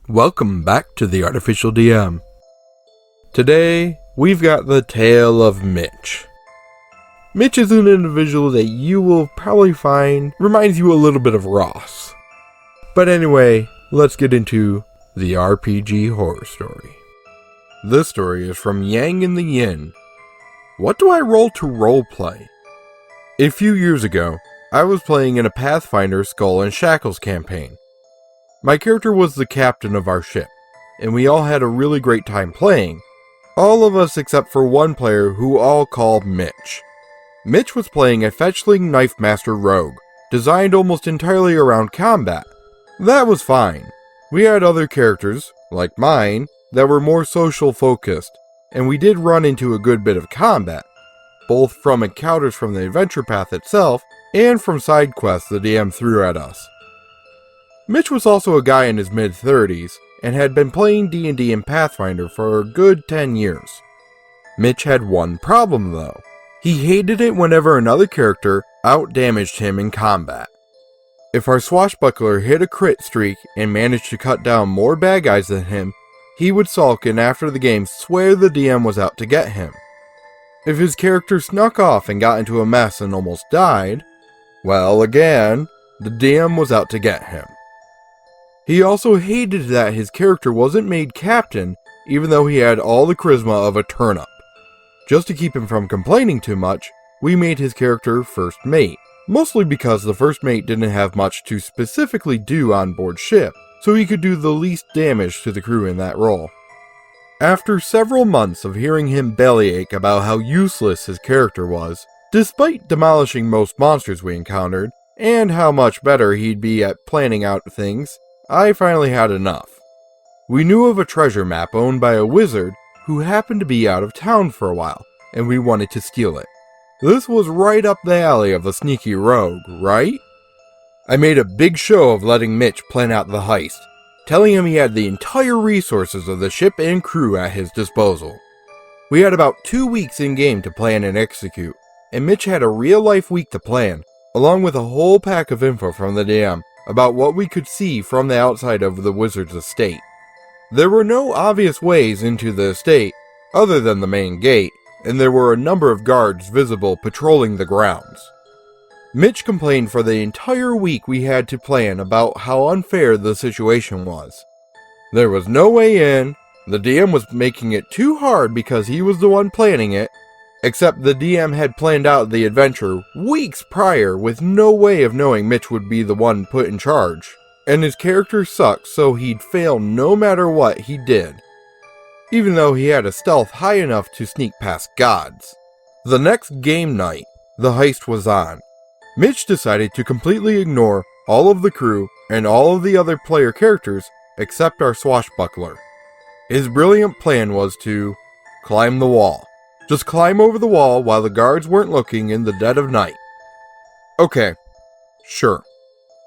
Welcome back to the Artificial DM. Today, we've got the Tale of Mitch. Mitch is an individual that you will probably find reminds you a little bit of Ross. But anyway, let's get into the RPG horror story. This story is from Yang in the Yin. What do I roll to roleplay? A few years ago, I was playing in a Pathfinder Skull and Shackles campaign. My character was the captain of our ship, and we all had a really great time playing. All of us except for one player who all called Mitch. Mitch was playing a fetchling knife master rogue, designed almost entirely around combat. That was fine. We had other characters, like mine, that were more social focused, and we did run into a good bit of combat, both from encounters from the adventure path itself, and from side quests the DM threw at us. Mitch was also a guy in his mid-30s, and had been playing D&D and Pathfinder for a good 10 years. Mitch had one problem though. He hated it whenever another character out-damaged him in combat. If our swashbuckler hit a crit streak and managed to cut down more bad guys than him, he would sulk and after the game swear the DM was out to get him. If his character snuck off and got into a mess and almost died, well again, the DM was out to get him. He also hated that his character wasn't made captain, even though he had all the charisma of a turnip. Just to keep him from complaining too much, we made his character first mate, mostly because the first mate didn't have much to specifically do on board ship, so he could do the least damage to the crew in that role. After several months of hearing him bellyache about how useless his character was, despite demolishing most monsters we encountered, and how much better he'd be at planning out things, I finally had enough. We knew of a treasure map owned by a wizard who happened to be out of town for a while, and we wanted to steal it. This was right up the alley of a sneaky rogue, right? I made a big show of letting Mitch plan out the heist, telling him he had the entire resources of the ship and crew at his disposal. We had about 2 weeks in-game to plan and execute, and Mitch had a real-life week to plan, along with a whole pack of info from the DM about what we could see from the outside of the wizard's estate. There were no obvious ways into the estate, other than the main gate, and there were a number of guards visible patrolling the grounds. Mitch complained for the entire week we had to plan about how unfair the situation was. There was no way in, the DM was making it too hard because he was the one planning it, except the DM had planned out the adventure weeks prior with no way of knowing Mitch would be the one put in charge, and his character sucked so he'd fail no matter what he did, even though he had a stealth high enough to sneak past gods. The next game night, the heist was on. Mitch decided to completely ignore all of the crew and all of the other player characters except our swashbuckler. His brilliant plan was to climb the wall. Just climb over the wall while the guards weren't looking in the dead of night. Okay, sure.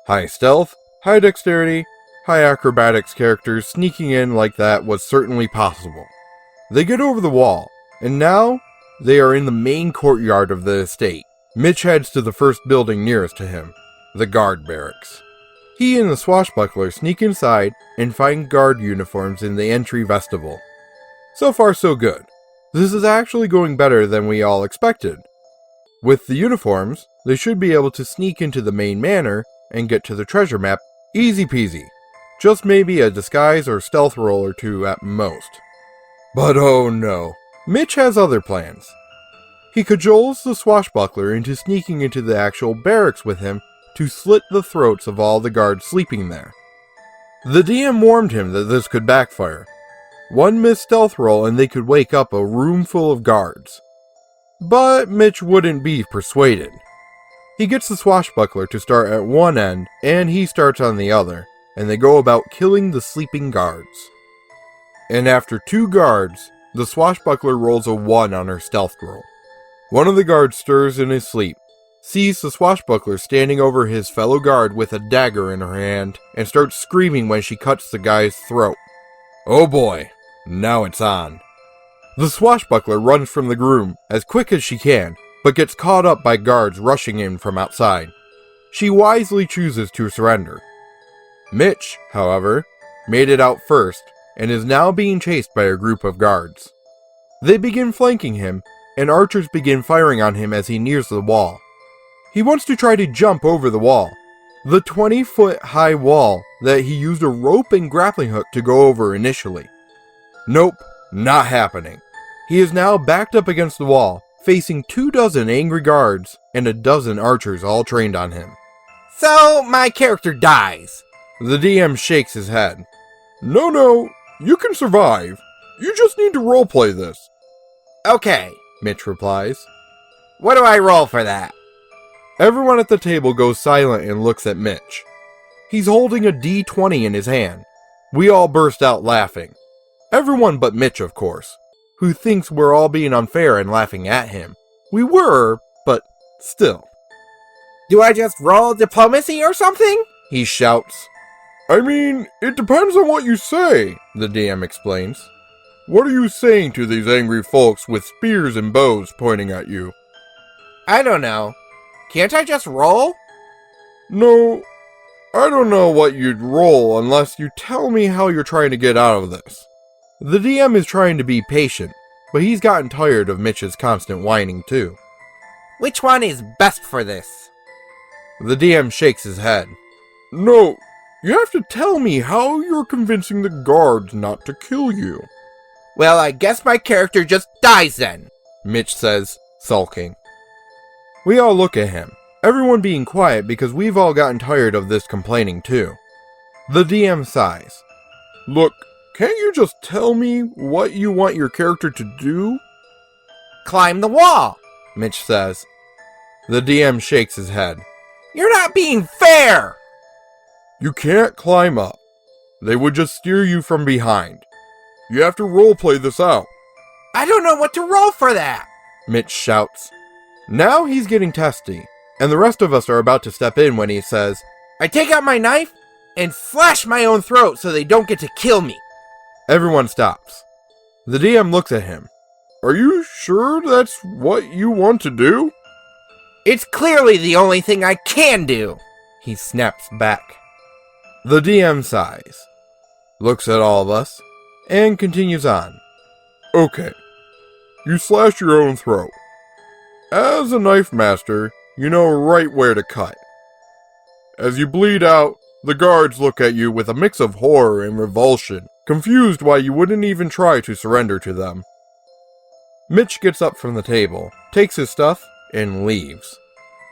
High stealth, high dexterity, high acrobatics characters sneaking in like that was certainly possible. They get over the wall, and now they are in the main courtyard of the estate. Mitch heads to the first building nearest to him, the guard barracks. He and the swashbuckler sneak inside and find guard uniforms in the entry vestibule. So far so good. This is actually going better than we all expected. With the uniforms, they should be able to sneak into the main manor and get to the treasure map easy peasy. Just maybe a disguise or stealth roll or two at most. But oh no, Mitch has other plans. He cajoles the swashbuckler into sneaking into the actual barracks with him to slit the throats of all the guards sleeping there. The DM warned him that this could backfire. One missed stealth roll and they could wake up a room full of guards. But Mitch wouldn't be persuaded. He gets the swashbuckler to start at one end, and he starts on the other, and they go about killing the sleeping guards. And after 2 guards, the swashbuckler rolls a 1 on her stealth roll. One of the guards stirs in his sleep, sees the swashbuckler standing over his fellow guard with a dagger in her hand, and starts screaming when she cuts the guy's throat. Oh boy. Now it's on. The swashbuckler runs from the room as quick as she can, but gets caught up by guards rushing in from outside. She wisely chooses to surrender. Mitch, however, made it out first and is now being chased by a group of guards. They begin flanking him, and archers begin firing on him as he nears the wall. He wants to try to jump over the wall, the 20-foot high wall that he used a rope and grappling hook to go over initially. Nope, not happening. He is now backed up against the wall, facing 24 angry guards and a dozen archers all trained on him. So, my character dies. The DM shakes his head. No, you can survive. You just need to roleplay this. Okay, Mitch replies. What do I roll for that? Everyone at the table goes silent and looks at Mitch. He's holding a D20 in his hand. We all burst out laughing. Everyone but Mitch, of course, who thinks we're all being unfair and laughing at him. We were, but still. Do I just roll diplomacy or something? He shouts. I mean, it depends on what you say, the DM explains. What are you saying to these angry folks with spears and bows pointing at you? I don't know. Can't I just roll? No, I don't know what you'd roll unless you tell me how you're trying to get out of this. The DM is trying to be patient, but he's gotten tired of Mitch's constant whining too. Which one is best for this? The DM shakes his head. No, you have to tell me how you're convincing the guards not to kill you. Well, I guess my character just dies then, Mitch says, sulking. We all look at him, everyone being quiet because we've all gotten tired of this complaining too. The DM sighs. Look, can't you just tell me what you want your character to do? Climb the wall, Mitch says. The DM shakes his head. You're not being fair! You can't climb up. They would just steer you from behind. You have to roleplay this out. I don't know what to roll for that, Mitch shouts. Now he's getting testy, and the rest of us are about to step in when he says, I take out my knife and slash my own throat so they don't get to kill me. Everyone stops. The DM looks at him. Are you sure that's what you want to do? It's clearly the only thing I can do, he snaps back. The DM sighs, looks at all of us, and continues on. Okay, you slash your own throat. As a knife master, you know right where to cut. As you bleed out, the guards look at you with a mix of horror and revulsion, confused why you wouldn't even try to surrender to them. Mitch gets up from the table, takes his stuff, and leaves.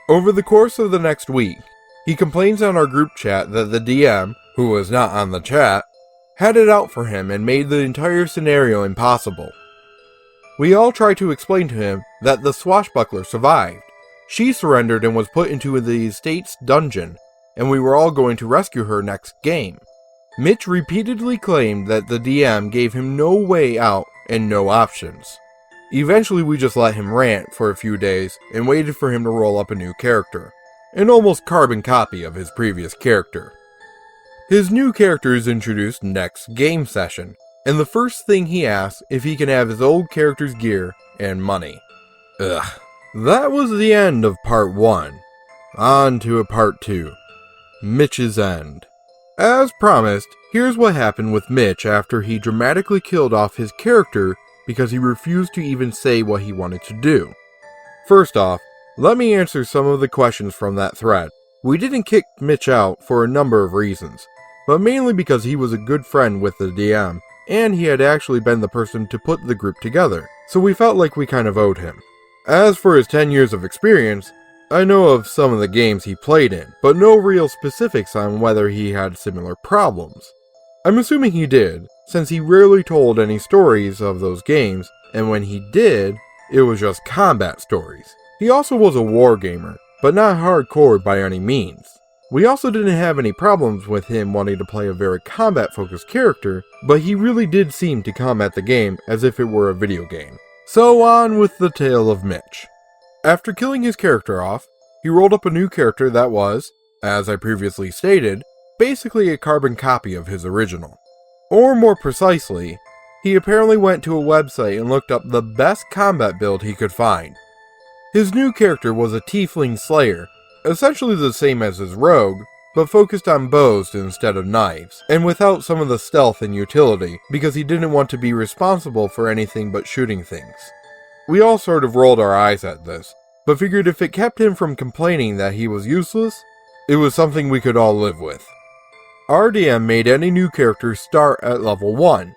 Over the course of the next week, he complains on our group chat that the DM, who was not on the chat, had it out for him and made the entire scenario impossible. We all try to explain to him that the swashbuckler survived. She surrendered and was put into the estate's dungeon, and we were all going to rescue her next game. Mitch repeatedly claimed that the DM gave him no way out and no options. Eventually we just let him rant for a few days and waited for him to roll up a new character, an almost carbon copy of his previous character. His new character is introduced next game session, and the first thing he asks if he can have his old character's gear and money. Ugh. That was the end of part 1. On to a part 2. Mitch's End. As promised, here's what happened with Mitch after he dramatically killed off his character because he refused to even say what he wanted to do. First off, let me answer some of the questions from that thread. We didn't kick Mitch out for a number of reasons, but mainly because he was a good friend with the DM, and he had actually been the person to put the group together, so we felt like we kind of owed him. As for his 10 years of experience, I know of some of the games he played in, but no real specifics on whether he had similar problems. I'm assuming he did, since he rarely told any stories of those games, and when he did, it was just combat stories. He also was a wargamer, but not hardcore by any means. We also didn't have any problems with him wanting to play a very combat-focused character, but he really did seem to come at the game as if it were a video game. So on with the Tale of Mitch. After killing his character off, he rolled up a new character that was, as I previously stated, basically a carbon copy of his original. Or more precisely, he apparently went to a website and looked up the best combat build he could find. His new character was a tiefling slayer, essentially the same as his rogue, but focused on bows instead of knives, and without some of the stealth and utility, because he didn't want to be responsible for anything but shooting things. We all sort of rolled our eyes at this, but figured if it kept him from complaining that he was useless, it was something we could all live with. Our DM made any new character start at level 1.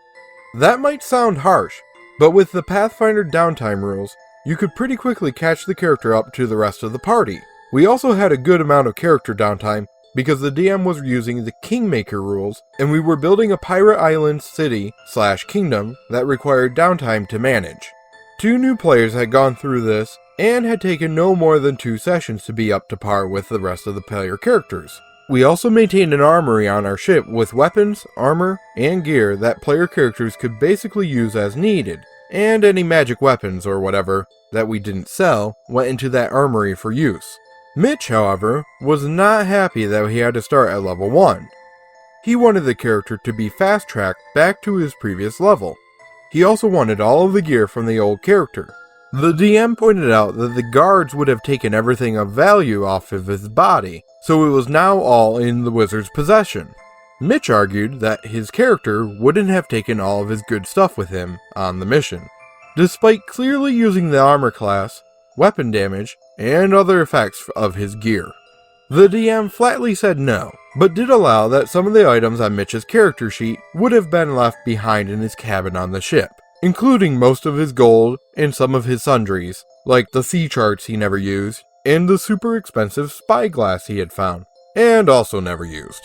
That might sound harsh, but with the Pathfinder downtime rules, you could pretty quickly catch the character up to the rest of the party. We also had a good amount of character downtime because the DM was using the Kingmaker rules, and we were building a pirate island city/kingdom that required downtime to manage. 2 new players had gone through this, and had taken no more than 2 sessions to be up to par with the rest of the player characters. We also maintained an armory on our ship with weapons, armor, and gear that player characters could basically use as needed, and any magic weapons or whatever that we didn't sell went into that armory for use. Mitch, however, was not happy that he had to start at level 1. He wanted the character to be fast-tracked back to his previous level. He also wanted all of the gear from the old character. The DM pointed out that the guards would have taken everything of value off of his body, so it was now all in the wizard's possession. Mitch argued that his character wouldn't have taken all of his good stuff with him on the mission, despite clearly using the armor class, weapon damage, and other effects of his gear. The DM flatly said no, but did allow that some of the items on Mitch's character sheet would have been left behind in his cabin on the ship, including most of his gold and some of his sundries, like the sea charts he never used, and the super expensive spyglass he had found, and also never used.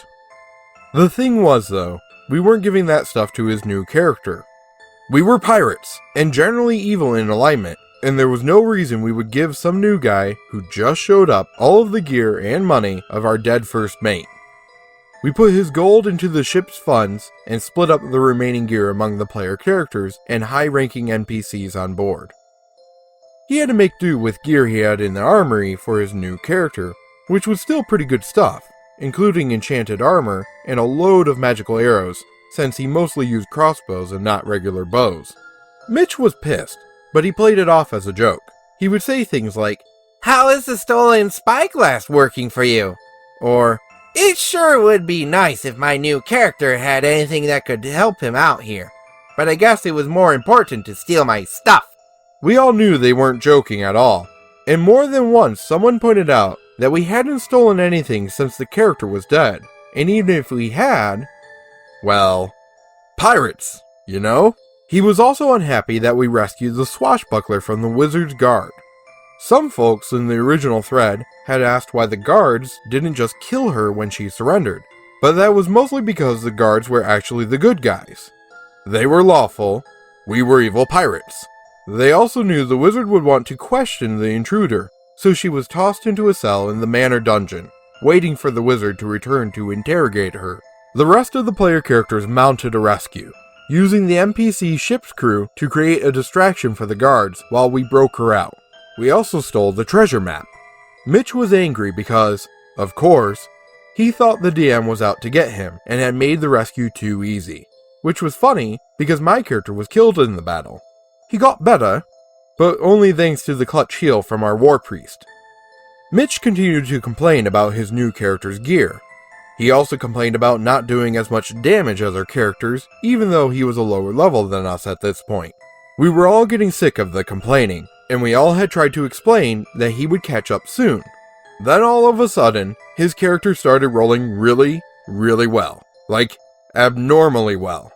The thing was though, we weren't giving that stuff to his new character. We were pirates, and generally evil in alignment, and there was no reason we would give some new guy who just showed up all of the gear and money of our dead first mate. We put his gold into the ship's funds and split up the remaining gear among the player characters and high-ranking NPCs on board. He had to make do with gear he had in the armory for his new character, which was still pretty good stuff, including enchanted armor and a load of magical arrows, since he mostly used crossbows and not regular bows. Mitch was pissed, but he played it off as a joke. He would say things like, "How is the stolen spyglass working for you?" Or, "It sure would be nice if my new character had anything that could help him out here, but I guess it was more important to steal my stuff." We all knew they weren't joking at all, and more than once someone pointed out that we hadn't stolen anything since the character was dead, and even if we had, well, pirates, you know? He was also unhappy that we rescued the swashbuckler from the wizard's guard. Some folks in the original thread had asked why the guards didn't just kill her when she surrendered, but that was mostly because the guards were actually the good guys. They were lawful, we were evil pirates. They also knew the wizard would want to question the intruder, so she was tossed into a cell in the manor dungeon, waiting for the wizard to return to interrogate her. The rest of the player characters mounted a rescue, using the NPC ship's crew to create a distraction for the guards while we broke her out. We also stole the treasure map. Mitch was angry because, of course, he thought the DM was out to get him and had made the rescue too easy, which was funny because my character was killed in the battle. He got better, but only thanks to the clutch heal from our war priest. Mitch continued to complain about his new character's gear. He also complained about not doing as much damage as our characters, even though he was a lower level than us at this point. We were all getting sick of the complaining, and we all had tried to explain that he would catch up soon. Then all of a sudden, his character started rolling really, really well. Like, abnormally well.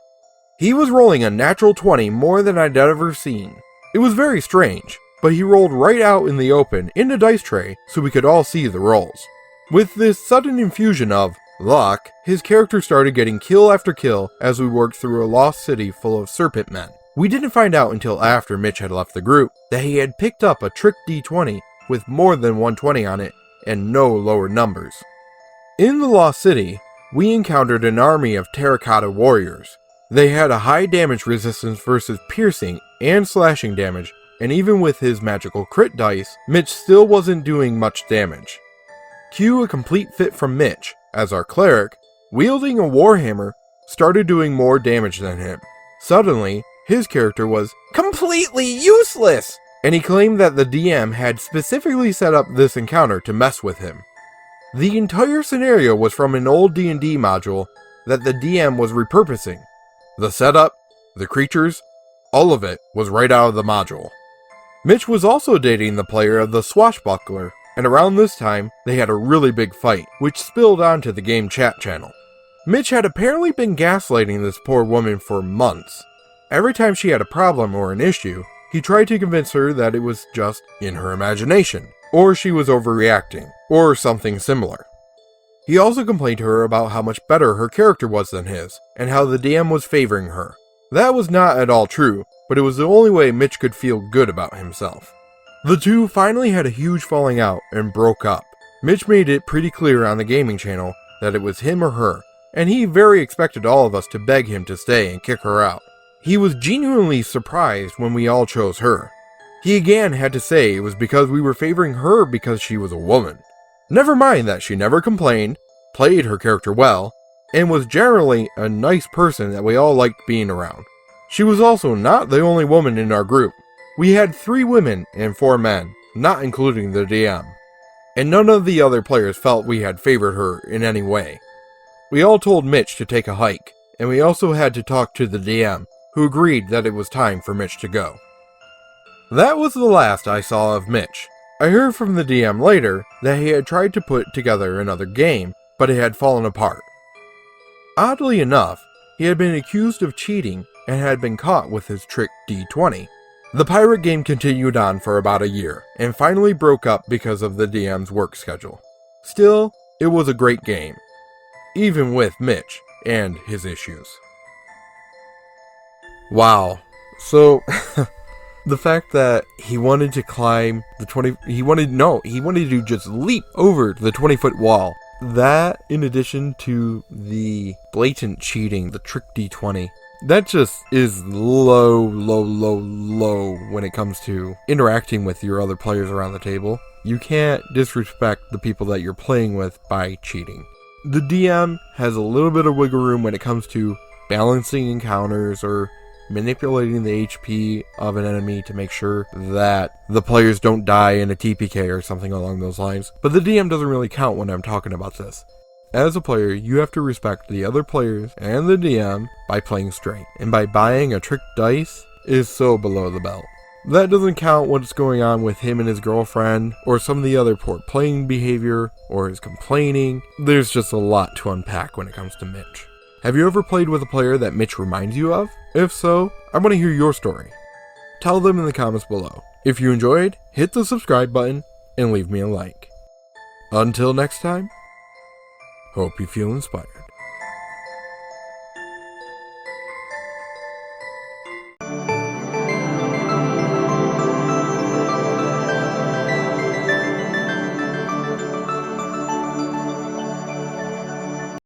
He was rolling a natural 20 more than I'd ever seen. It was very strange, but he rolled right out in the open in the dice tray so we could all see the rolls. With this sudden infusion of luck, his character started getting kill after kill as we worked through a lost city full of serpent men. We didn't find out until after Mitch had left the group that he had picked up a trick D20 with more than 120 on it and no lower numbers. In the lost city, we encountered an army of terracotta warriors. They had a high damage resistance versus piercing and slashing damage, and even with his magical crit dice, Mitch still wasn't doing much damage. Cue a complete fit from Mitch, as our cleric, wielding a warhammer, started doing more damage than him. Suddenly, his character was completely useless, and he claimed that the DM had specifically set up this encounter to mess with him. The entire scenario was from an old D&D module that the DM was repurposing. The setup, the creatures, all of it was right out of the module. Mitch was also dating the player of the Swashbuckler, and around this time, they had a really big fight, which spilled onto the game chat channel. Mitch had apparently been gaslighting this poor woman for months. Every time she had a problem or an issue, he tried to convince her that it was just in her imagination, or she was overreacting, or something similar. He also complained to her about how much better her character was than his, and how the DM was favoring her. That was not at all true, but it was the only way Mitch could feel good about himself. The two finally had a huge falling out and broke up. Mitch made it pretty clear on the gaming channel that it was him or her, and he very expected all of us to beg him to stay and kick her out. He was genuinely surprised when we all chose her. He again had to say it was because we were favoring her because she was a woman. Never mind that she never complained, played her character well, and was generally a nice person that we all liked being around. She was also not the only woman in our group. We had 3 women and 4 men, not including the DM. And none of the other players felt we had favored her in any way. We all told Mitch to take a hike, and we also had to talk to the DM, who agreed that it was time for Mitch to go. That was the last I saw of Mitch. I heard from the DM later that he had tried to put together another game, but it had fallen apart. Oddly enough, he had been accused of cheating and had been caught with his trick D20. The pirate game continued on for about a year, and finally broke up because of the DM's work schedule. Still, it was a great game, even with Mitch and his issues. Wow. So, the fact that he wanted to climb the he wanted to just leap over the 20-foot wall. That, in addition to the blatant cheating, the trick D20, that just is low when it comes to interacting with your other players around the table. You can't disrespect the people that you're playing with by cheating. The DM has a little bit of wiggle room when it comes to balancing encounters or manipulating the HP of an enemy to make sure that the players don't die in a TPK or something along those lines. But the DM doesn't really count when I'm talking about this. As a player, you have to respect the other players and the DM by playing straight. And by buying a trick dice is so below the belt. That doesn't count what's going on with him and his girlfriend, or some of the other poor playing behavior, or his complaining. There's just a lot to unpack when it comes to Mitch. Have you ever played with a player that Mitch reminds you of? If so, I want to hear your story. Tell them in the comments below. If you enjoyed, hit the subscribe button and leave me a like. Until next time, hope you feel inspired.